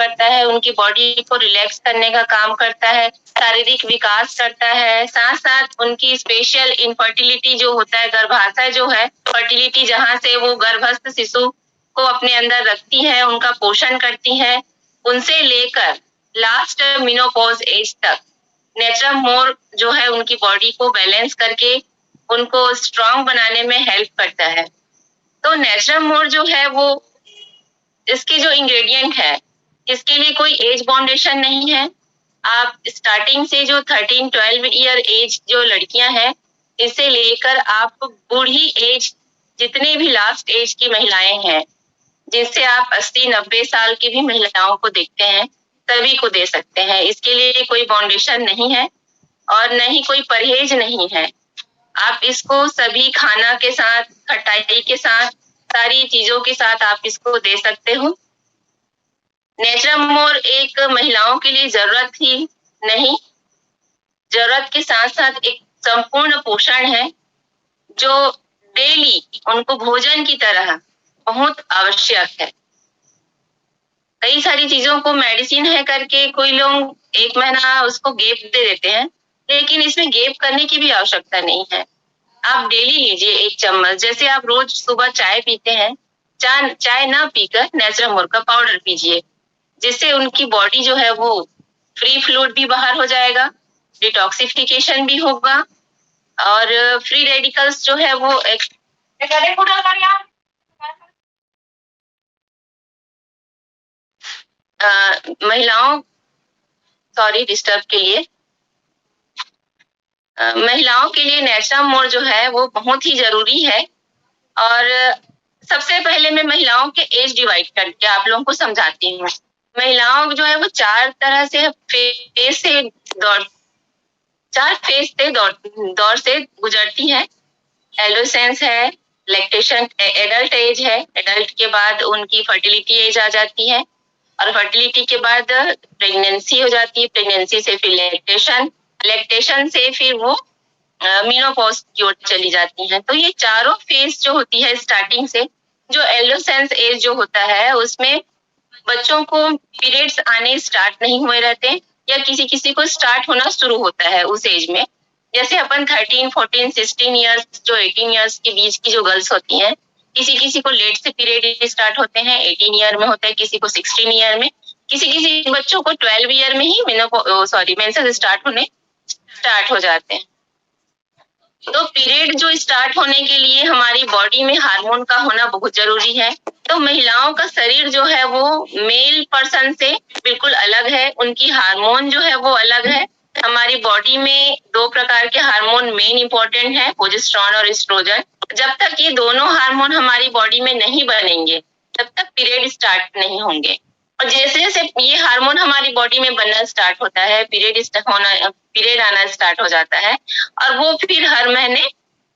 करता है, उनकी बॉडी को रिलैक्स करने का काम करता है, शारीरिक विकास करता है, साथ साथ उनकी स्पेशल इनफर्टिलिटी जो होता है, गर्भाशय जो है, फर्टिलिटी जहाँ से वो गर्भस्थ शिशु को अपने अंदर रखती है, उनका पोषण करती है, उनसे लेकर लास्ट मेनोपॉज एज तक नेचुरल मोर जो है उनकी बॉडी को बैलेंस करके उनको स्ट्रांग बनाने में हेल्प करता है। तो नेचुरल मोर जो है वो इसके जो इंग्रेडिएंट है, इसके लिए कोई एज बाउंडेशन नहीं है। आप स्टार्टिंग से जो 13-12 ईयर एज जो लड़कियां हैं, इससे लेकर आप बूढ़ी एज जितने भी लास्ट एज की महिलाएं हैं, जिससे आप 80-90 साल की भी महिलाओं को देखते हैं, सभी को दे सकते हैं। इसके लिए कोई बाउंडेशन नहीं है और न ही कोई परहेज नहीं है। आप इसको सभी खाना के साथ, खटाई के साथ, सारी चीजों के साथ आप इसको दे सकते हो। नेचुरल मोर एक महिलाओं के लिए जरूरत ही नहीं, जरूरत के साथ साथ एक संपूर्ण पोषण है जो डेली उनको भोजन की तरह बहुत आवश्यक है। कई सारी चीजों को मेडिसिन है करके कोई लोग 1 महीना उसको गैप दे देते हैं, लेकिन इसमें गैप करने की भी आवश्यकता नहीं है। आप डेली लीजिए 1 चम्मच, जैसे आप रोज सुबह चाय पीते हैं, चाय ना पीकर नेचुरल मोर का पाउडर पीजिए, जिससे उनकी बॉडी जो है वो फ्री फ्लूइड भी बाहर हो जाएगा, डिटॉक्सिफिकेशन भी होगा और फ्री रेडिकल्स जो है वो महिलाओं सॉरी डिस्टर्ब के लिए महिलाओं के लिए नेचुरल मोर जो है वो बहुत ही जरूरी है। और सबसे पहले मैं महिलाओं के एज डिवाइड करके आप लोगों को समझाती हूँ। महिलाओं जो है वो 4 तरह से दौर से गुजरती है। एडोलेसेंस है, लैक्टेशन, एडल्ट एज है, एडल्ट के बाद उनकी फर्टिलिटी एज आ जाती है और फर्टिलिटी के बाद प्रेगनेंसी हो जाती है, प्रेगनेंसी से फिर लैक्टेशन से फिर वो मेनोपॉज की ओर चली जाती हैं। तो ये चारों फेज जो होती है स्टार्टिंग से, जो एडोलेसेंस एज जो होता है उसमें बच्चों को पीरियड्स आने स्टार्ट नहीं हुए रहते या किसी किसी को स्टार्ट होना शुरू होता है उस एज में। जैसे अपन 13, 14, 16 ईयर्स जो 18 ईयर्स के बीच की जो गर्ल्स होती हैं, किसी किसी को लेट से पीरियड स्टार्ट होते हैं, 18 ईयर में होता है, किसी को 16 ईयर में, किसी किसी बच्चों को 12 ईयर में ही मेंसेस स्टार्ट हो जाते हैं। तो पीरियड जो स्टार्ट होने के लिए हमारी बॉडी में हार्मोन का होना बहुत जरूरी है। तो महिलाओं का शरीर जो है वो मेल पर्सन से बिल्कुल अलग है, उनकी हार्मोन जो है वो अलग है। हमारी बॉडी में 2 प्रकार के हार्मोन मेन इंपॉर्टेंट है, प्रोजेस्टेरोन और एस्ट्रोजन। जब तक ये दोनों हार्मोन हमारी बॉडी में नहीं बनेंगे तब तक पीरियड स्टार्ट नहीं होंगे। और जैसे जैसे ये हार्मोन हमारी बॉडी में बनना स्टार्ट होता है, पीरियड आना स्टार्ट हो जाता है और वो फिर हर महीने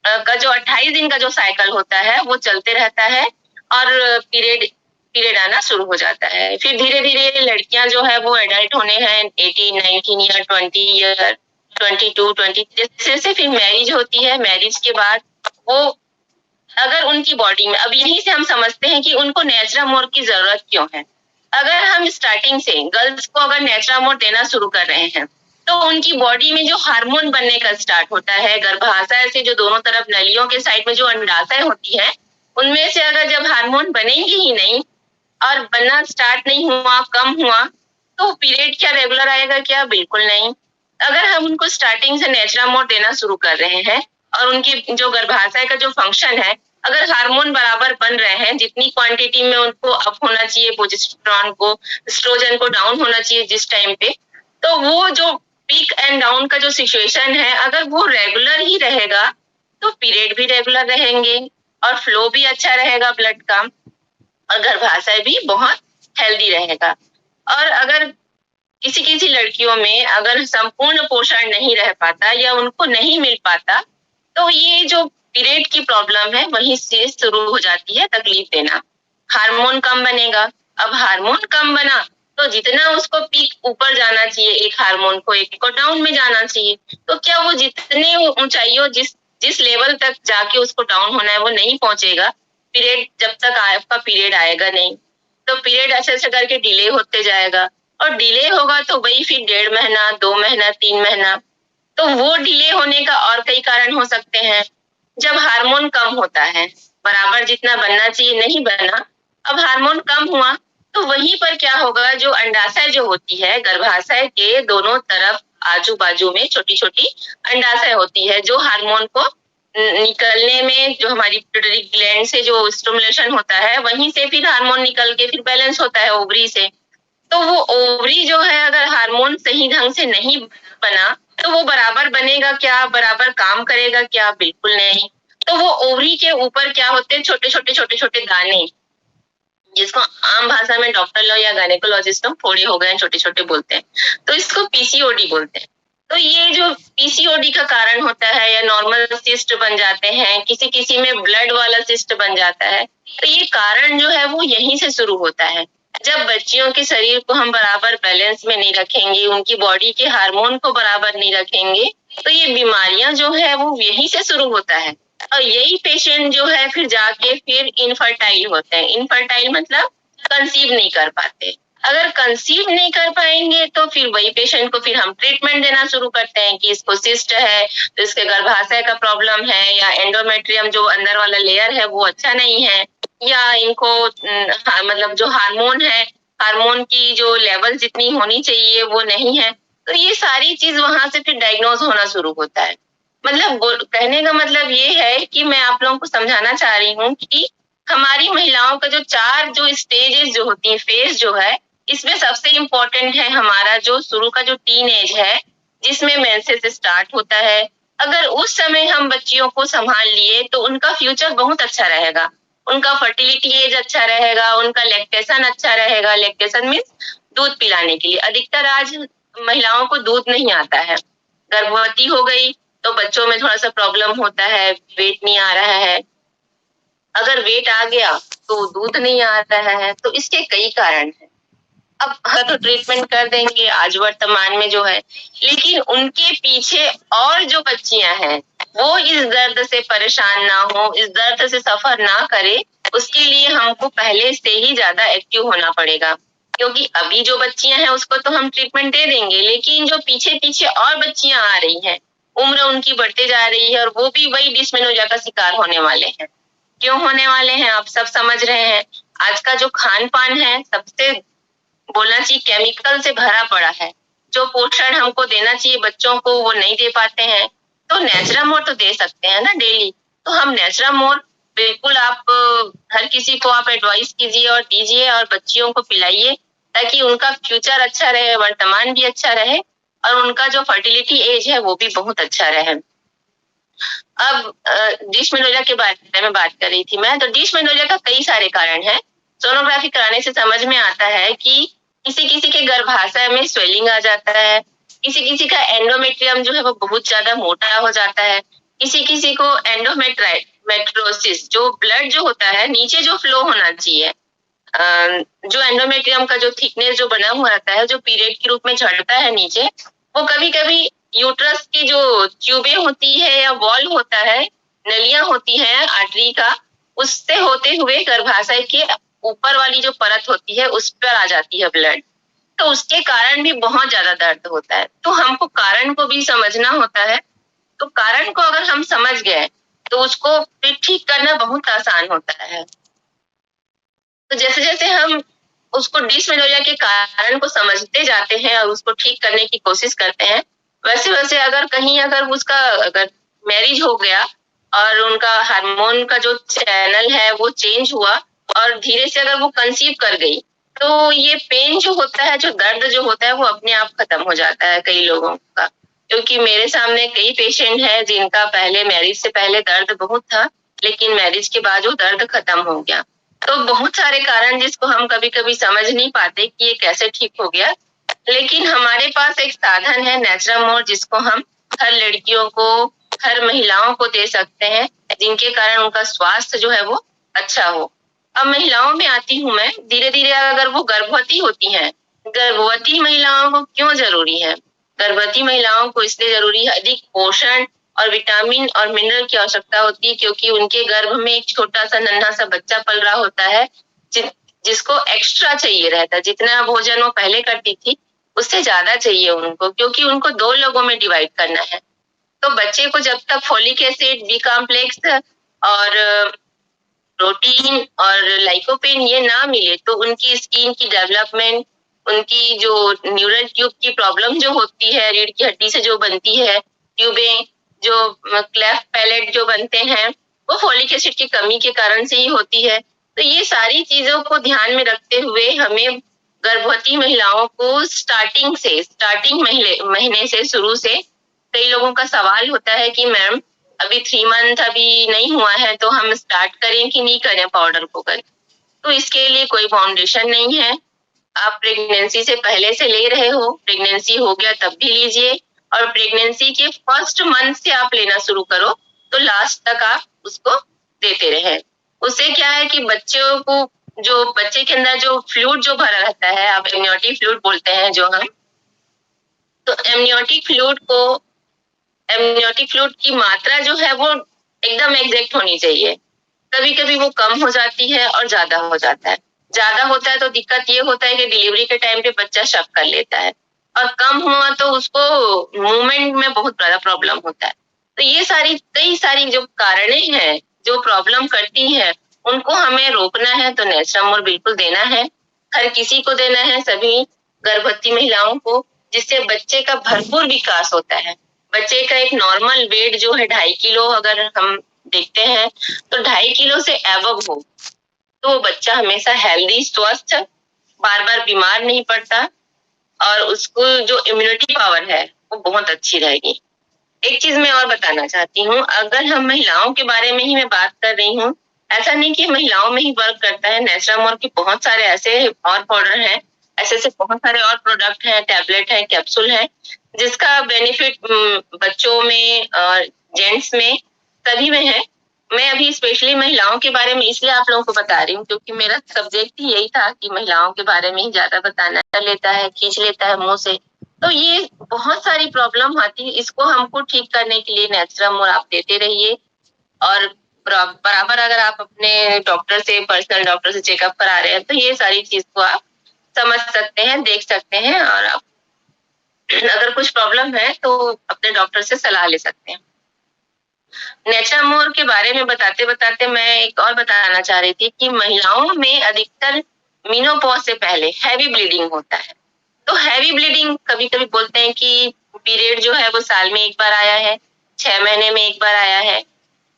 का जो 28 दिन का जो साइकिल होता है वो चलते रहता है और पीरियड आना शुरू हो जाता है। फिर धीरे धीरे लड़कियां जो है वो एडल्ट होने हैं, 18, 19 ईयर, 20 ईयर, 22, 20, जैसे जैसे फिर मैरिज होती है। मैरिज के बाद वो अगर उनकी बॉडी में, अब यहीं से हम समझते हैं कि उनको नेचुरल मोर की जरूरत क्यों है। अगर हम स्टार्टिंग से गर्ल्स को अगर नेचुरल मोर देना शुरू कर रहे हैं तो उनकी बॉडी में जो हार्मोन बनने का स्टार्ट होता है, गर्भाशय से जो दोनों तरफ नलियों के साइड में जो अंडाशय होती है, उनमें से अगर जब हार्मोन बनेंगे ही नहीं और बनना स्टार्ट नहीं हुआ, कम हुआ, तो पीरियड क्या रेगुलर आएगा क्या? बिल्कुल नहीं। अगर हम उनको स्टार्टिंग से नेचुरल मोर देना शुरू कर रहे हैं और उनकी जो गर्भाशय का जो फंक्शन है, अगर हार्मोन बराबर बन रहे हैं, जितनी क्वांटिटी में उनको अप होना चाहिए, प्रोजेस्टेरोन को, एस्ट्रोजन को डाउन होना चाहिए जिस टाइम पे, तो वो जो पीक एंड डाउन का जो सिचुएशन है, अगर वो रेगुलर ही रहेगा तो पीरियड भी रेगुलर रहेंगे और फ्लो भी अच्छा रहेगा ब्लड का और गर्भाशय भी बहुत हेल्दी रहेगा। और अगर किसी किसी लड़कियों में अगर संपूर्ण पोषण नहीं रह पाता या उनको नहीं मिल पाता, तो ये जो पीरियड की प्रॉब्लम है वहीं से शुरू हो जाती है तकलीफ देना। हार्मोन कम बनेगा, अब हार्मोन कम बना तो जितना उसको पीक ऊपर जाना चाहिए एक हार्मोन को, एक को डाउन में जाना चाहिए, तो क्या वो जितने ऊंचाइयों जिस लेवल तक जाके उसको डाउन होना है वो नहीं पहुंचेगा, पीरियड जब तक आपका पीरियड आएगा नहीं। तो पीरियड ऐसे-ऐसे करके डिले होते जाएगा और डिले होगा तो वही फिर 1.5 महीना, 2 महीना, 3 महीना, तो वो डिले होने का और कई कारण हो सकते हैं। जब हार्मोन कम होता है, बराबर जितना बनना चाहिए नहीं बना, अब हार्मोन कम हुआ, तो वहीं पर क्या होगा, जो अंडाशय जो होती है, गर्भाशय के दोनों तरफ आजू-बाजू में छोटी-छोटी अंडाशय होती है, जो हार्मोन को निकलने में, जो हमारी पिट्यूटरी ग्लैंड से जो स्टिमुलेशन होता है, वहीं से फिर हार्मोन निकल के फिर बैलेंस होता है ओवरी से। तो वो ओवरी जो है, अगर हार्मोन सही ढंग से नहीं बना, तो वो बराबर बनेगा क्या, बराबर काम करेगा क्या? बिल्कुल नहीं। तो वो ओवरी के ऊपर क्या होते हैं, छोटे-छोटे, छोटे-छोटे दाने, जिसको आम भाषा में डॉक्टर लोग या गायनेकोलॉजिस्ट लोग फोड़े हो गए छोटे-छोटे बोलते हैं। तो इसको पीसीओडी बोलते हैं। तो ये जो पीसीओडी का कारण होता है, या नॉर्मल सिस्ट बन जाते हैं, किसी-किसी में ब्लड वाला सिस्ट बन जाता है, तो ये कारण जो है वो यहीं से शुरू होता है। जब बच्चियों के शरीर को हम बराबर बैलेंस में नहीं रखेंगे, उनकी बॉडी के हार्मोन को बराबर नहीं रखेंगे, तो ये बीमारियां जो है वो यहीं से शुरू होता है। और यही पेशेंट जो है फिर जाके फिर इनफर्टाइल होते हैं। इनफर्टाइल मतलब कंसीव नहीं कर पाते। अगर कंसीव नहीं कर पाएंगे तो फिर वही पेशेंट को फिर हम ट्रीटमेंट देना शुरू करते हैं कि इसको सिस्ट है, तो इसके गर्भाशय का प्रॉब्लम है, या एंडोमेट्रियम जो अंदर वाला लेयर है वो अच्छा नहीं है, या इनको मतलब जो हार्मोन है, हार्मोन की जो लेवल जितनी होनी चाहिए वो नहीं है। तो ये सारी चीज वहां से फिर डायग्नोज होना शुरू होता है। मतलब कहने का मतलब ये है कि मैं आप लोगों को समझाना चाह रही हूँ कि हमारी महिलाओं का जो 4 जो स्टेजेस जो होती है, फेज जो है, इसमें सबसे इम्पोर्टेंट है हमारा जो शुरू का जो टीन एज है, जिसमें मेंसेस स्टार्ट होता है। अगर उस समय हम बच्चियों को संभाल लिए तो उनका फ्यूचर बहुत अच्छा रहेगा, उनका फर्टिलिटी एज अच्छा रहेगा, उनका लैक्टेशन अच्छा रहेगा। लैक्टेशन मीन्स दूध पिलाने के लिए। अधिकतर आज महिलाओं को दूध नहीं आता है, गर्भवती हो गई तो बच्चों में थोड़ा सा प्रॉब्लम होता है, वेट नहीं आ रहा है। अगर वेट आ गया तो दूध नहीं आ रहा है, तो इसके कई कारण हैं। अब तो ट्रीटमेंट कर देंगे आज वर्तमान में जो है, लेकिन उनके पीछे और जो बच्चियां हैं वो इस दर्द से परेशान ना हो, इस दर्द से सफर ना करे, उसके लिए हमको पहले से ही ज्यादा एक्टिव होना पड़ेगा। क्योंकि अभी जो बच्चियां हैं उसको तो हम ट्रीटमेंट दे देंगे, लेकिन जो पीछे पीछे और बच्चियां आ रही हैं, उम्र उनकी बढ़ते जा रही है, और वो भी वही डिस्मेनोरिया का शिकार होने वाले हैं। क्यों होने वाले हैं आप सब समझ रहे हैं। आज का जो खान पान है सबसे बोलना चाहिए केमिकल से भरा पड़ा है। जो पोषण हमको देना चाहिए बच्चों को वो नहीं दे पाते हैं। तो नेचुरामोर तो दे सकते हैं ना डेली, तो हम नेचुरामोर बिल्कुल आप हर किसी को आप एडवाइस कीजिए और दीजिए और बच्चियों को पिलाइए, ताकि उनका फ्यूचर अच्छा रहे, वर्तमान भी अच्छा रहे, और उनका जो फर्टिलिटी एज है वो भी बहुत अच्छा रहे। अब डिस्मेनोरिया के बारे में बात कर रही थी मैं, तो डिस्मेनोरिया का कई सारे कारण है। सोनोग्राफी कराने से समझ में आता है कि किसी किसी के गर्भाशय में स्वेलिंग आ जाता है, किसी किसी का एंडोमेट्रियम जो है वो बहुत ज्यादा मोटा हो जाता है, किसी किसी को एंडोमेट्रोसिस, जो ब्लड जो होता है नीचे जो फ्लो होना चाहिए, जो एंडोमेट्रियम का जो थिकनेस जो बना हुआ रहता है, जो पीरियड के रूप में झड़ता है नीचे, वो कभी कभी यूट्रस की जो ट्यूबें होती है या वॉल होता है, नलियां होती है आर्टरी का, उससे होते हुए गर्भाशय के ऊपर वाली जो परत होती है उस पर आ जाती है ब्लड, तो उसके कारण भी बहुत ज्यादा दर्द होता है। तो हमको कारण को भी समझना होता है। तो कारण को अगर हम समझ गए तो उसको फिर ठीक करना बहुत आसान होता है। तो जैसे जैसे हम उसको डिस्मेनोरिया के कारण को समझते जाते हैं और उसको ठीक करने की कोशिश करते हैं, वैसे वैसे अगर उसका अगर मैरिज हो गया और उनका हार्मोन का जो चैनल है वो चेंज हुआ और धीरे से अगर वो कंसीव कर गई, तो ये पेन जो होता है, जो दर्द जो होता है वो अपने आप खत्म हो जाता है कई लोगों का। क्योंकि मेरे सामने कई पेशेंट हैं जिनका पहले मैरिज से पहले दर्द बहुत था, लेकिन मैरिज के बाद वो दर्द खत्म हो गया। तो बहुत सारे कारण जिसको हम कभी कभी समझ नहीं पाते कि ये कैसे ठीक हो गया, लेकिन हमारे पास एक साधन है नेचुरामोर, जिसको हम हर लड़कियों को, हर महिलाओं को दे सकते हैं, जिनके कारण उनका स्वास्थ्य जो है वो अच्छा हो। अब महिलाओं में आती हूँ मैं धीरे धीरे। अगर वो गर्भवती होती हैं, गर्भवती महिलाओं को क्यों जरूरी है? गर्भवती महिलाओं को इसलिए जरूरी है, अधिक पोषण और विटामिन और मिनरल की आवश्यकता होती है, क्योंकि उनके गर्भ में एक छोटा सा नन्हा सा बच्चा पल रहा होता है, जिसको एक्स्ट्रा चाहिए रहता है, जितना भोजन वो पहले करती थी उससे ज्यादा चाहिए उनको, क्योंकि उनको 2 लोगों में डिवाइड करना है। तो बच्चे को जब तक फोलिक एसिड, बी कॉम्प्लेक्स और प्रोटीन और लाइकोपेन ये ना मिले तो उनकी स्किन की डेवलपमेंट, उनकी जो न्यूरल ट्यूब की प्रॉब्लम जो होती है, रीढ़ की हड्डी से जो बनती है ट्यूबें, जो क्लेफ्ट पैलेट जो बनते हैं, वो फोलिक एसिड की कमी के कारण से ही होती है। तो ये सारी चीजों को ध्यान में रखते हुए हमें गर्भवती महिलाओं को स्टार्टिंग महीने से शुरू से, कई लोगों का सवाल होता है कि मैम अभी 3 मंथ अभी नहीं हुआ है तो हम स्टार्ट करें कि नहीं करें पाउडर को करें। तो इसके लिए कोई फाउंडेशन नहीं है, आप प्रेगनेंसी से पहले से ले रहे हो, प्रेगनेंसी हो गया तब भी लीजिए, और प्रेगनेंसी के फर्स्ट मंथ से आप लेना शुरू करो तो लास्ट तक आप उसको देते रहे। उससे क्या है कि बच्चों को, जो बच्चे के अंदर जो फ्लूइड जो भरा रहता है, आप एमनियोटिक फ्लूइड बोलते हैं जो हम, तो एमनियोटिक फ्लूइड की मात्रा जो है वो एकदम एग्जैक्ट होनी चाहिए। कभी कभी वो कम हो जाती है और ज्यादा हो जाता है। ज्यादा होता है तो दिक्कत ये होता है कि डिलीवरी के टाइम पे बच्चा शक कर लेता है, और कम हुआ तो उसको मूवमेंट में बहुत बड़ा प्रॉब्लम होता है। तो ये कई सारी जो कारणें हैं जो प्रॉब्लम करती हैं, उनको हमें रोकना है तो नेस्टामोर बिल्कुल देना है, हर किसी को देना है, सभी गर्भवती महिलाओं को, जिससे बच्चे का भरपूर विकास होता है। बच्चे का एक नॉर्मल वेट जो है 2.5 किलो अगर हम देखते हैं तो 2.5 किलो से एबव हो तो वो बच्चा हमेशा हेल्दी, स्वस्थ, बार बार बीमार नहीं पड़ता, और उसको जो इम्यूनिटी पावर है वो बहुत अच्छी रहेगी। एक चीज मैं और बताना चाहती हूँ, अगर हम महिलाओं के बारे में ही मैं बात कर रही हूँ, ऐसा नहीं कि महिलाओं में ही वर्क करता है, नेस्टामोर के बहुत सारे ऐसे और पाउडर हैं, ऐसे बहुत सारे और प्रोडक्ट हैं, टैबलेट है, कैप्सूल है, जिसका बेनिफिट बच्चों में और जेंट्स में सभी में है। मैं अभी स्पेशली महिलाओं के बारे में इसलिए आप लोगों को बता रही हूँ क्योंकि मेरा सब्जेक्ट ही यही था कि महिलाओं के बारे में ही ज्यादा बताना, कर लेता है, खींच लेता है मुंह से। तो ये बहुत सारी प्रॉब्लम आती है, इसको हमको ठीक करने के लिए नेस्टामोर आप देते रहिए, और बराबर अगर आप अपने डॉक्टर से, पर्सनल डॉक्टर से चेकअप करा रहे हैं तो ये सारी चीज को आप समझ सकते हैं, देख सकते हैं, और आप अगर कुछ प्रॉब्लम है तो अपने डॉक्टर से सलाह ले सकते हैं। नेस्टामोर के बारे में बताते बताते मैं एक और बताना चाह रही थी कि महिलाओं में अधिकतर मेनोपॉज से पहले हैवी ब्लीडिंग होता है। तो हैवी ब्लीडिंग कभी कभी बोलते हैं कि पीरियड जो है वो साल में एक बार आया है, 6 महीने में एक बार आया है।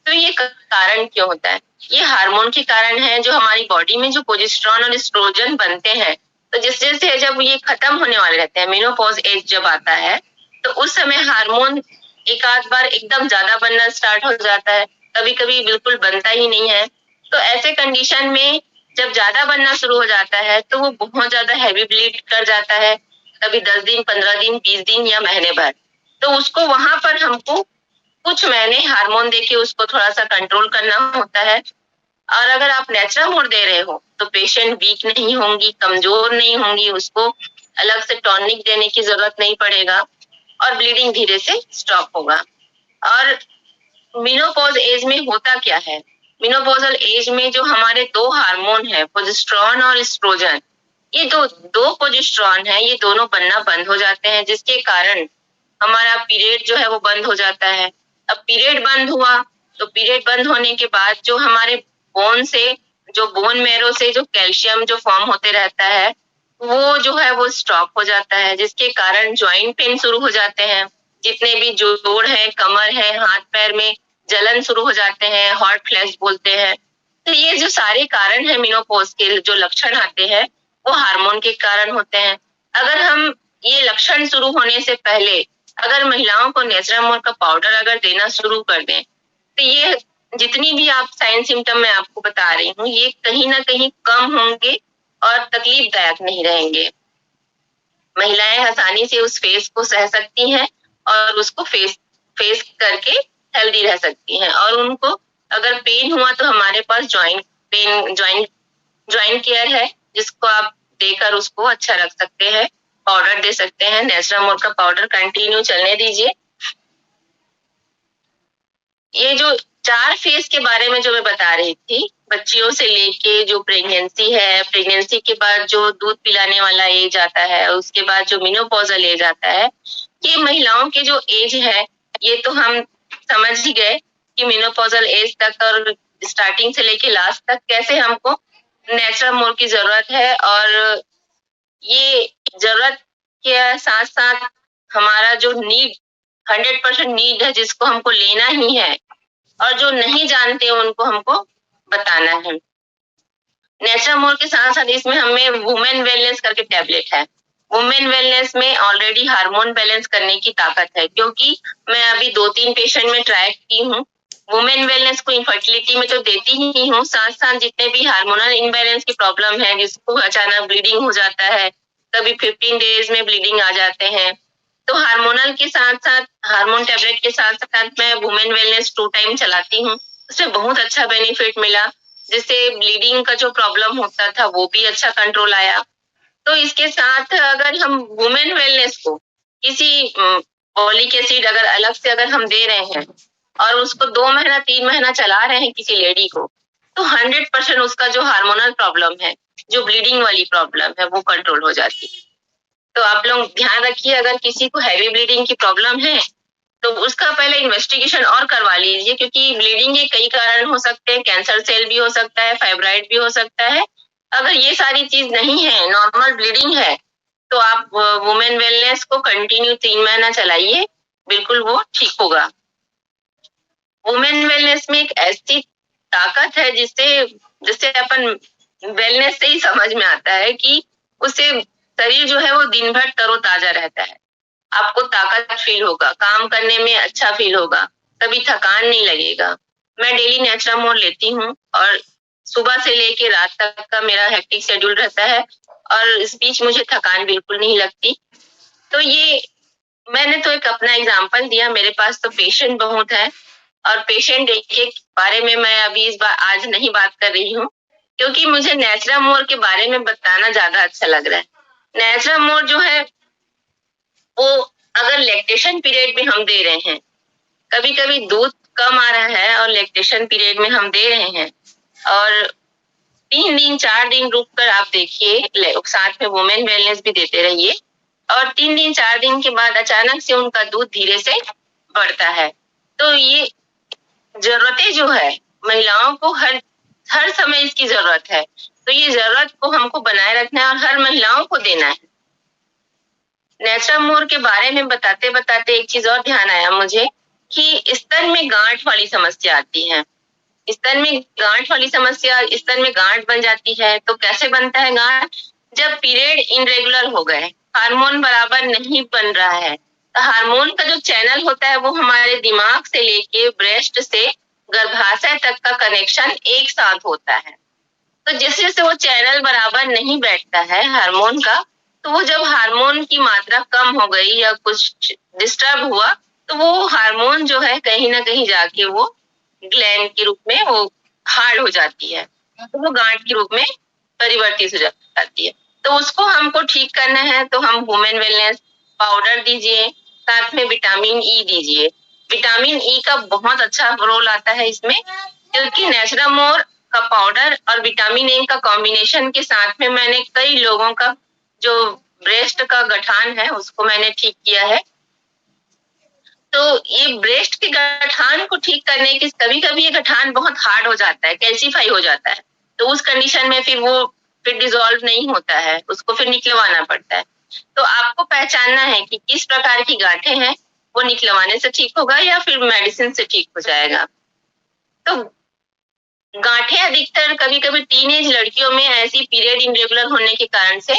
तो ये कारण क्यों होता है? ये हार्मोन के कारण है, जो हमारी बॉडी में जो प्रोजेस्टेरोन और एस्ट्रोजन बनते हैं, तो जिस जैसे जब ये खत्म होने वाले रहते हैं, मेनोपॉज एज जब आता है तो उस समय हार्मोन एक आध बार एकदम ज्यादा बनना स्टार्ट हो जाता है, कभी कभी बिल्कुल बनता ही नहीं है। तो ऐसे कंडीशन में जब ज्यादा बनना शुरू हो जाता है तो वो बहुत ज्यादा हैवी ब्लीड कर जाता है, कभी 10 दिन, 15 दिन, 20 दिन या महीने भर। तो उसको वहां पर हमको कुछ महीने हार्मोन देके उसको थोड़ा सा कंट्रोल करना होता है। और अगर आप नेस्टामोर दे रहे हो तो पेशेंट वीक नहीं होंगी, कमजोर नहीं होंगी, उसको अलग से टॉनिक देने की जरूरत नहीं पड़ेगा, और ब्लीडिंग धीरे से स्टॉप होगा। और मेनोपॉज एज में होता क्या है? मेनोपॉजल एज में जो हमारे 2 हार्मोन है, प्रोजेस्टेरोन और एस्ट्रोजन, ये दो प्रोजेस्टेरोन है, ये दोनों बनना बंद हो जाते हैं, जिसके कारण हमारा पीरियड जो है वो बंद हो जाता है। अब पीरियड बंद हुआ तो पीरियड बंद होने के बाद जो हमारे बोन से, जो बोन मैरो से जो कैल्शियम जो फॉर्म होते रहता है वो जो है वो स्टॉप हो जाता है, जिसके कारण जॉइंट पेन शुरू हो जाते हैं, जितने भी जोड़ है, कमर है, हाथ पैर में जलन शुरू हो जाते हैं, हॉट फ्लैश बोलते हैं। तो ये जो सारे कारण है मेनोपॉज के, जो लक्षण आते हैं वो हार्मोन के कारण होते हैं। अगर हम ये लक्षण शुरू होने से पहले अगर महिलाओं को नेस्टामोर का पाउडर अगर देना शुरू कर दें तो ये जितनी भी आप साइन सिम्टम मैं आपको बता रही हूँ ये कहीं ना कहीं कम होंगे और तकलीफदायक नहीं रहेंगे। महिलाएं आसानी से उस फेज को सह सकती हैं और उसको फेस करके हेल्दी रह सकती हैं। और उनको अगर पेन हुआ तो हमारे पास जॉइंट केयर है, जिसको आप देकर उसको अच्छा रख सकते हैं, पाउडर दे सकते हैं। नेस्टामोर का पाउडर कंटिन्यू चलने दीजिए। ये जो 4 फेज के बारे में जो मैं बता रही थी, बच्चियों से लेके जो प्रेगनेंसी है, प्रेगनेंसी के बाद जो दूध पिलाने वाला एज आता है, उसके बाद जो मेनोपॉजल एज आता है, ये महिलाओं के जो एज है, ये तो हम समझ ही गए कि मेनोपॉजल एज तक और स्टार्टिंग से लेके लास्ट तक कैसे हमको नेचुरल मोर की जरूरत है। और ये जरूरत के साथ साथ हमारा जो नीड 100% नीड है, जिसको हमको लेना ही है, और जो नहीं जानते उनको हमको बताना है। नेचुरल मोर के साथ साथ इसमें हमें वुमेन वेलनेस करके टैबलेट है। वुमेन वेलनेस में ऑलरेडी हार्मोन बैलेंस करने की ताकत है, क्योंकि मैं अभी 2-3 पेशेंट में ट्राई की हूँ। वुमेन वेलनेस को इनफर्टिलिटी में तो देती ही हूँ, साथ साथ जितने भी हार्मोनल इनबैलेंस की प्रॉब्लम है, जिसको अचानक ब्लीडिंग हो जाता है, कभी 15 डेज में ब्लीडिंग आ जाते हैं, तो हार्मोनल के साथ साथ हार्मोन टैबलेट के साथ साथ मैं वुमेन वेलनेस 2 टाइम चलाती हूँ। उससे बहुत अच्छा बेनिफिट मिला, जिससे ब्लीडिंग का जो प्रॉब्लम होता था वो भी अच्छा कंट्रोल आया। तो इसके साथ अगर हम वुमेन वेलनेस को किसी फॉलिक एसिड अगर अलग से अगर हम दे रहे हैं और उसको 2 महीना 3 महीना चला रहे हैं किसी लेडी को, तो 100% उसका जो हार्मोनल प्रॉब्लम है, जो ब्लीडिंग वाली प्रॉब्लम है, वो कंट्रोल हो जाती है। तो आप लोग ध्यान रखिए, अगर किसी को हैवी ब्लीडिंग की प्रॉब्लम है तो उसका पहले इन्वेस्टिगेशन और करवा लीजिए, क्योंकि ब्लीडिंग के कई कारण हो सकते हैं, कैंसर सेल भी हो सकता है, फाइब्राइड भी हो सकता है। अगर ये सारी चीज नहीं है, नॉर्मल ब्लीडिंग है, तो आप वुमेन वेलनेस को कंटिन्यू 3 महीना चलाइए, बिल्कुल वो ठीक होगा। वुमेन वेलनेस में एक ऐसी ताकत है जिससे जिससे अपन वेलनेस से ही समझ में आता है कि उससे शरीर जो है वो दिन भर तरोताजा रहता है। आपको ताकत फील होगा, काम करने में अच्छा फील होगा, कभी थकान नहीं लगेगा। मैं डेली नेचुरामोर लेती हूँ और सुबह से लेके रात तक का मेरा हेक्टिक शेड्यूल रहता है और इस बीच मुझे थकान बिल्कुल नहीं लगती। तो ये मैंने तो एक अपना एग्जाम्पल दिया, मेरे पास तो पेशेंट बहुत है और पेशेंट के बारे में मैं अभी इस बार आज नहीं बात कर रही हूँ, क्योंकि मुझे नेचुरामोर के बारे में बताना ज्यादा अच्छा लग रहा है। नेचुरामोर जो है वो अगर लैक्टेशन पीरियड में हम दे रहे हैं, कभी कभी दूध कम आ रहा है और लैक्टेशन पीरियड में हम दे रहे हैं, और 3 दिन 4 दिन रुक कर आप देखिए, साथ में वुमेन वेलनेस भी देते रहिए, और 3 दिन 4 दिन के बाद अचानक से उनका दूध धीरे से बढ़ता है। तो ये जरूरतें जो है महिलाओं को हर हर समय इसकी जरूरत है, तो ये जरूरत को हमको बनाए रखना है और हर महिलाओं को देना है। नेचुरामोर के बारे में बताते बताते एक चीज और ध्यान आया मुझे कि स्तन में गांठ वाली समस्या आती है। स्तन में गांठ वाली समस्या, स्तन में गांठ बन जाती है, तो कैसे बनता है गांठ? जब पीरियड इनरेगुलर हो गए, हार्मोन बराबर नहीं बन रहा है, तो हार्मोन का जो चैनल होता है वो हमारे दिमाग से लेके ब्रेस्ट से गर्भाशय तक का कनेक्शन एक साथ होता है। तो जैसे जैसे वो चैनल बराबर नहीं बैठता है हार्मोन का, तो वो जब हार्मोन की मात्रा कम हो गई या कुछ डिस्टर्ब हुआ, तो वो हार्मोन जो है कहीं ना कहीं जाके वो ग्लैंड के रूप में वो हार्ड हो जाती है, तो वो गांठ के रूप में परिवर्तित हो जाती है। तो उसको हमको ठीक करना है, तो हम वुमेन वेलनेस पाउडर दीजिए, साथ में विटामिन ई दीजिए। विटामिन ई का बहुत अच्छा रोल आता है इसमें, क्योंकि नेचुरामोर का पाउडर और विटामिन ए का कॉम्बिनेशन के साथ में मैंने कई लोगों का जो ब्रेस्ट का गठान है उसको मैंने ठीक किया है। तो ये ब्रेस्ट के गठान को ठीक करने की, कभी कभी ये गठान बहुत हार्ड हो जाता है, कैल्सीफाई हो जाता है, तो उस कंडीशन में फिर वो फिर डिसॉल्व नहीं होता है, उसको फिर निकलवाना पड़ता है। तो आपको पहचानना है कि किस प्रकार की गांठें हैं, वो निकलवाने से ठीक होगा या फिर मेडिसिन से ठीक हो जाएगा। तो गांठें अधिकतर कभी कभी टीनेज लड़कियों में ऐसी पीरियड इनरेगुलर होने के कारण से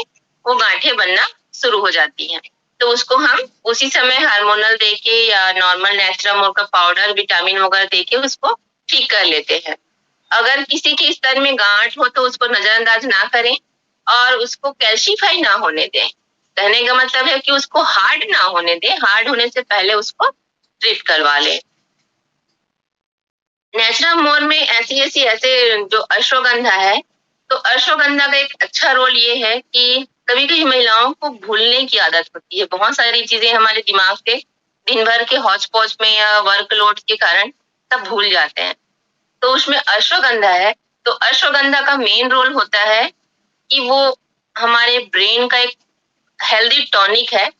वो गांठें बनना शुरू हो जाती हैं, तो उसको हम उसी समय हार्मोनल देके या नॉर्मल नेचुरामोर का पाउडर विटामिन वगैरह देके उसको ठीक कर लेते हैं। अगर किसी के स्तन में गांठ हो तो उसको नजरअंदाज ना करें और उसको कैल्शिफाई ना होने दें। कहने का मतलब है कि उसको हार्ड ना होने दें, हार्ड होने से पहले उसको ट्रीट करवा लें। नेचुरामोर में ऐसे जो अश्वगंधा है, तो अश्वगंधा का एक अच्छा रोल ये है कि कभी कभी महिलाओं को भूलने की आदत होती है, बहुत सारी चीजें हमारे दिमाग से दिन भर के हौच पौच में या वर्कलोड के कारण सब भूल जाते हैं। तो उसमें अश्वगंधा है, तो अश्वगंधा का मेन रोल होता है कि वो हमारे ब्रेन का एक हेल्दी टॉनिक है,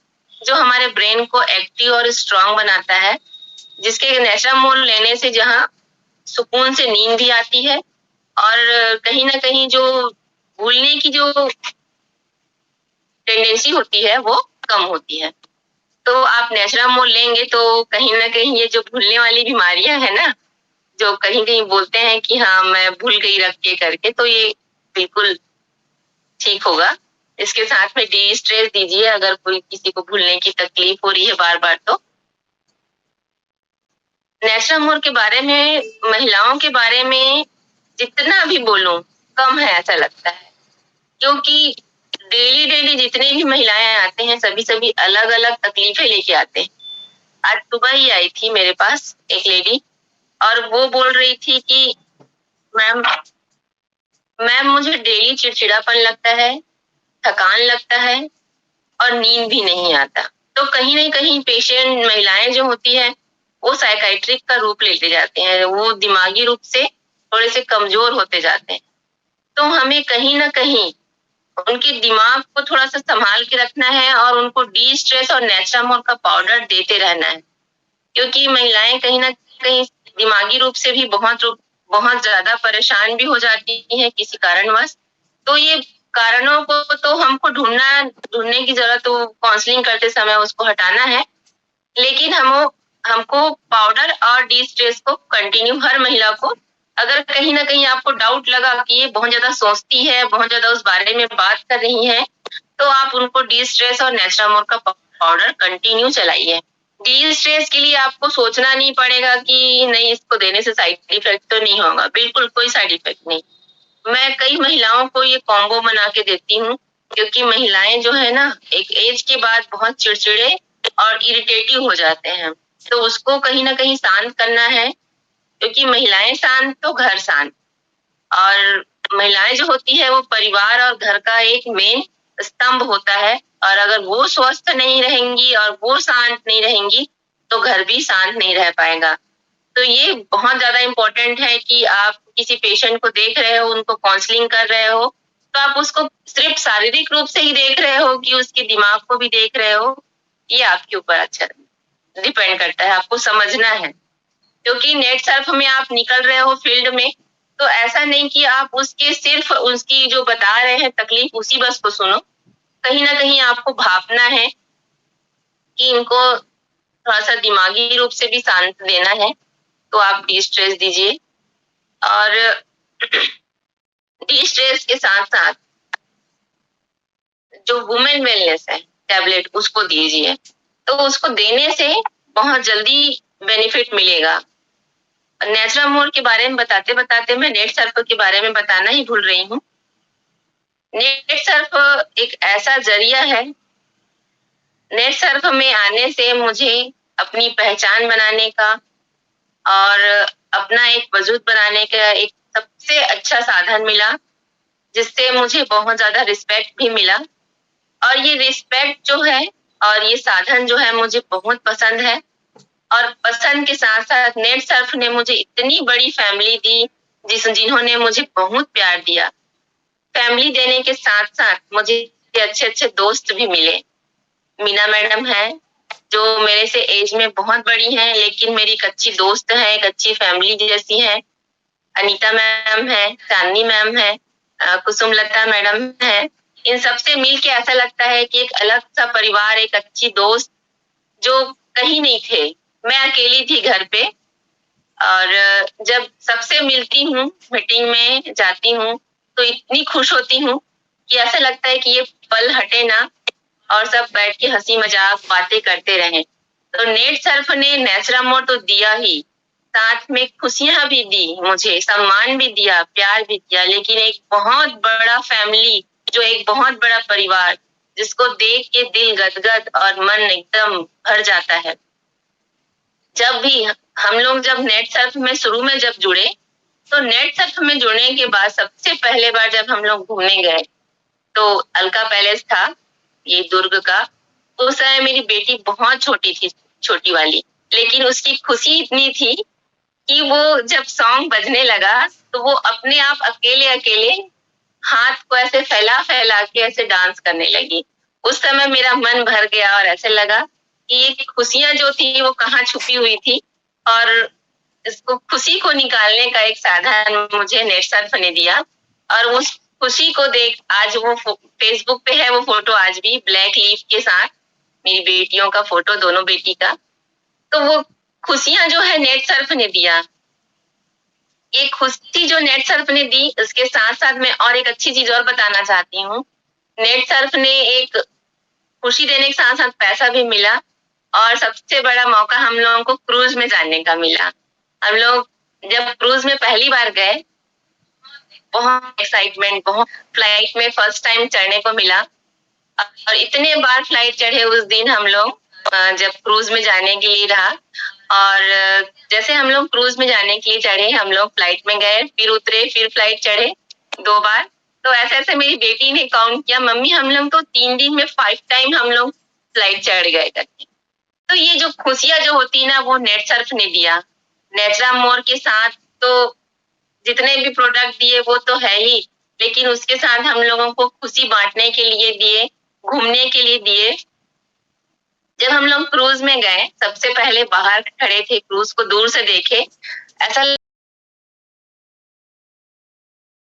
जो हमारे ब्रेन को एक्टिव और स्ट्रांग बनाता है, जिसके नेशा लेने से जहाँ सुकून से नींद भी आती है और कहीं ना कहीं जो भूलने की जो टेंडेंसी होती है वो कम होती है। तो आप नेशरामोल लेंगे तो कहीं ना कहीं ये जो भूलने वाली बीमारियां है ना, जो कहीं कहीं बोलते हैं कि हाँ मैं भूल गई रख के करके, तो ये बिल्कुल ठीक होगा। इसके साथ में डी स्ट्रेस दीजिए अगर कोई किसी को भूलने की तकलीफ हो रही है बार बार। तो नेशरामोल के बारे में, महिलाओं के बारे में जितना भी बोलूं कम है ऐसा लगता है, क्योंकि डेली डेली जितनी भी महिलाएं आते हैं सभी सभी अलग अलग तकलीफें लेके आते हैं। आज सुबह ही आई थी मेरे पास एक लेडी और वो बोल रही थी कि मैम मैम मुझे डेली चिड़चिड़ापन लगता है, थकान लगता है और नींद भी नहीं आता। तो कहीं ना कहीं पेशेंट महिलाएं जो होती है वो साइकाइट्रिक का रूप लेते जाते हैं, वो दिमागी रूप से थोड़े से कमजोर होते जाते हैं। तो हमें कहीं ना कहीं उनके दिमाग को थोड़ा सा संभाल के रखना है और उनको डी स्ट्रेस और नेचरामोल का पाउडर देते रहना है, क्योंकि महिलाएं कहीं ना कहीं दिमागी रूप से भी बहुत ज्यादा परेशान भी हो जाती हैं किसी कारणवश। तो ये कारणों को तो हमको ढूंढने की जरूरत, तो काउंसलिंग करते समय उसको हटाना है, लेकिन हमको पाउडर और डी स्ट्रेस को कंटिन्यू हर महिला को, अगर कहीं ना कहीं आपको डाउट लगा कि ये बहुत ज्यादा सोचती है, बहुत ज्यादा उस बारे में बात कर रही है, तो आप उनको डी स्ट्रेस और नेचरामोल का पाउडर कंटिन्यू चलाइए। डी स्ट्रेस के लिए आपको सोचना नहीं पड़ेगा कि नहीं इसको देने से साइड इफेक्ट तो नहीं होगा, बिल्कुल कोई साइड इफेक्ट नहीं। मैं कई महिलाओं को ये कॉम्बो बना के देती हूँ, क्योंकि महिलाएं जो है ना एक एज के बाद बहुत चिड़चिड़े और इरिटेटिव हो जाते हैं, तो उसको कहीं ना कहीं शांत करना है, क्योंकि महिलाएं शांत तो घर शांत। और महिलाएं जो होती है वो परिवार और घर का एक मेन स्तंभ होता है, और अगर वो स्वस्थ नहीं रहेंगी और वो शांत नहीं रहेंगी तो घर भी शांत नहीं रह पाएगा। तो ये बहुत ज्यादा इम्पोर्टेंट है कि आप किसी पेशेंट को देख रहे हो, उनको काउंसलिंग कर रहे हो, तो आप उसको सिर्फ शारीरिक रूप से ही देख रहे हो कि उसके दिमाग को भी देख रहे हो, ये आपके ऊपर अच्छा डिपेंड करता है, आपको समझना है। क्योंकि नेट सर्फ में आप निकल रहे हो फील्ड में, तो ऐसा नहीं कि आप उसके सिर्फ उसकी जो बता रहे हैं तकलीफ उसी बस को सुनो, कहीं ना कहीं आपको भापना है कि इनको थोड़ा सा दिमागी रूप से भी शांत देना है, तो आप डी स्ट्रेस दीजिए। और डी स्ट्रेस के साथ साथ जो वुमेन वेलनेस है टैबलेट उसको दीजिए, तो उसको देने से बहुत जल्दी बेनिफिट मिलेगा। नेचरामोल के बारे में बताते बताते मैं नेट सर्फ के बारे में बताना ही भूल रही हूँ। नेट सर्फ एक ऐसा जरिया है, नेट सर्फ में आने से मुझे अपनी पहचान बनाने का और अपना एक वजूद बनाने का एक सबसे अच्छा साधन मिला, जिससे मुझे बहुत ज्यादा रिस्पेक्ट भी मिला। और ये रिस्पेक्ट जो है और ये साधन जो है मुझे बहुत पसंद है, और पसंद के साथ साथ नेट सर्फ ने मुझे इतनी बड़ी फैमिली दी, जिन्होंने मुझे बहुत प्यार दिया। फैमिली देने के साथ साथ मुझे अच्छे अच्छे दोस्त भी मिले। मीना मैडम है जो मेरे से एज में बहुत बड़ी हैं, लेकिन मेरी एक अच्छी दोस्त है, एक अच्छी फैमिली जैसी है। अनीता मैम है, चांदनी मैम है, कुसुमलता मैडम है। इन सबसे मिल के ऐसा लगता है कि एक अलग सा परिवार, एक अच्छी दोस्त जो कहीं नहीं थे, मैं अकेली थी घर पे। और जब सबसे मिलती हूँ, मीटिंग में जाती हूँ, तो इतनी खुश होती हूँ कि ऐसा लगता है कि ये पल हटे ना और सब बैठ के हंसी मजाक बातें करते रहें। तो नेट सर्फ ने नेचरामोल तो दिया ही, साथ में खुशियां भी दी, मुझे सम्मान भी दिया, प्यार भी दिया, लेकिन एक बहुत बड़ा फैमिली, जो एक बहुत बड़ा परिवार, जिसको देख के दिल गदगद और मन एकदम भर जाता है। जब भी हम लोग जब नेट सर्फ में शुरू में जब जुड़े, तो नेट सर्फ में जुड़ने के बाद सबसे पहले बार जब हम लोग घूमने गए, तो अलका पैलेस था ये दुर्ग का। उस समय मेरी बेटी बहुत छोटी थी, छोटी वाली, लेकिन उसकी खुशी इतनी थी कि वो जब सॉन्ग बजने लगा तो वो अपने आप अकेले-अकेले हाथ को ऐसे फैला-फैला के ऐसे डांस करने लगी। उस समय मेरा मन भर गया और ऐसे लगा कि ये खुशियाँ जो थी वो कहाँ छुपी हुई थी और इसको खुशी को निकालने का एक साधन मुझे नेट सर्फ ने दिया और उस खुशी को देख आज वो फेसबुक पे है वो फ़ोटो आज भी ब्लैक लीफ के साथ, मेरी बेटियों का फ़ोटो दोनों बेटी का। तो वो खुशियाँ जो है नेट सर्फ ने दिया। ये खुशी जो नेट सर्फ ने दी उसके साथ-साथ मैं और एक अच्छी चीज़ और बताना चाहती हूँ। नेट सर्फ ने एक खुशी देने के साथ-साथ पैसा भी मिला और सबसे बड़ा मौका हम लोगों को क्रूज़ में जाने का मिला। हम लोग जब क्रूज़ में पहली बार गए, बहुत एक्साइटमेंट बहुत फ्लाइट में फर्स्ट टाइम चढ़ने को मिला और इतने बार फ्लाइट चढ़े उस दिन हम लोग जब क्रूज़ में जाने के लिए रहा और जैसे हम लोग क्रूज़ में जाने के लिए चढ़े, हम लोग फ्लाइट में गए, फिर उतरे, फिर फ्लाइट चढ़े 2 बार। तो ऐसे-ऐसे मेरी बेटी ने काउंट किया, मम्मी हम लोग तो 3 दिन में 5 टाइम हम लोग फ्लाइट चढ़ गए करके। तो ये जो खुशियाँ जो होती है ना वो नेट सर्फ ने दिया। नेचरा मोर के साथ तो जितने भी प्रोडक्ट दिए वो तो है ही, लेकिन उसके साथ हम लोगों को खुशी बाँटने के लिए दिए, घूमने के लिए दिए। जब हम लोग क्रूज़ में गए, सबसे पहले बाहर खड़े थे, क्रूज़ को दूर से देखे, ऐसा